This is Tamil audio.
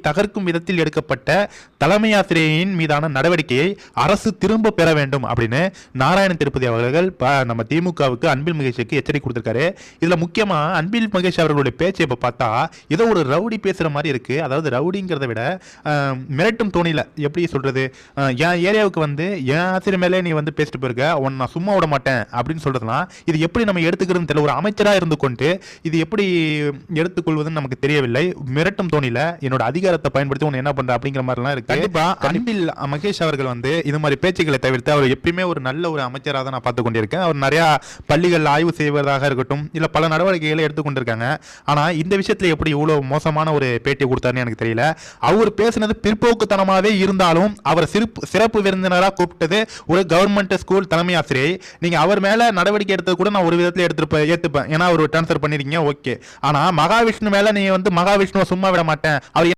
தகர்க்கும் விதத்தில் எடுக்கப்பட்ட தலைமை ஆசிரியரின் மீதான நடவடிக்கையை அரசு திரும்ப பெற வேண்டும் அப்படின்னு நாராயண திருப்பதி அவர்கள் நம்ம திமுகவுக்கு அன்பில் மகேஷுக்கு எச்சரிக்கை கொடுத்திருக்காரு. இதுல முக்கியமா அன்பில் மகேஷ் அவர்களுடைய பேச்சை இப்ப பார்த்தா ஏதோ ஒரு ரவுடி பேசுற மாதிரி இருக்கு. அதாவது ரவுடிங்கிறத விட மிரட்டும் தோணில எப்படி சொல்றது, என் ஏரியாவுக்கு வந்து என் ஆசிரியர் மேலே நீ வந்து பேசிட்டு போயிருக்க, உன்னை நான் சும்மா விட மாட்டேன் அப்படின்னு சொல்றதுலாம் இது எப்படி நம்ம எடுத்துக்கிறதுன்னு தெரியல. ஒரு அமைச்சரா இருந்து கொண்டு இது எப்படி எடுத்துக்கொள்வதுன்னு நமக்கு தெரியவில்லை. மிரட்டும் தோணில என்னோட அதிகாரத்தை பயன்படுத்தி உன்னை என்ன பண்ற அப்படிங்கிற மாதிரிலாம் இருக்கு. கண்டிப்பா அன்பில் மகேஷ் அவர்கள் வந்து இது மாதிரி பேச்சுக்களை தவிர்த்து அவர் எப்பயுமே ஒரு நல்ல ஒரு அமைச்சராக தான் நான் பார்த்து கொண்டிருக்கேன். அவர் நிறைய பள்ளிகள் ஆய்வு செய்வதாக இருக்கட்டும் இல்ல பல நடவடிக்கைகளை எடுத்துக்கொண்டிருக்காங்க. ஆனா இந்த விஷயத்துல எப்படி இவ்வளவு மோசமான ஒரு பேட்டி கொடுத்தாருன்னு எனக்கு தெரியல. அவர் பேசினது பிற்போக்குத்தனமாவே இருந்தாலும் அவர் சிறப்பு விருந்தினராக கூப்பிட்டது ஒரு கவர்மெண்ட் ஸ்கூல் தலைமை ஆசிரியை. நீங்க அவர் மேல நடவடிக்கை எடுத்தது கூட நான் ஒரு விதத்துல ஏத்துப்பேன். ஏன்னா அவர் டிரான்ஸ்பர் பண்ணிருக்கீங்க, ஓகே. ஆனா மகாவிஷ்ணு மேல நீ வந்து மகாவிஷ்ணுவை சும்மா விட மாட்டேன், அவர்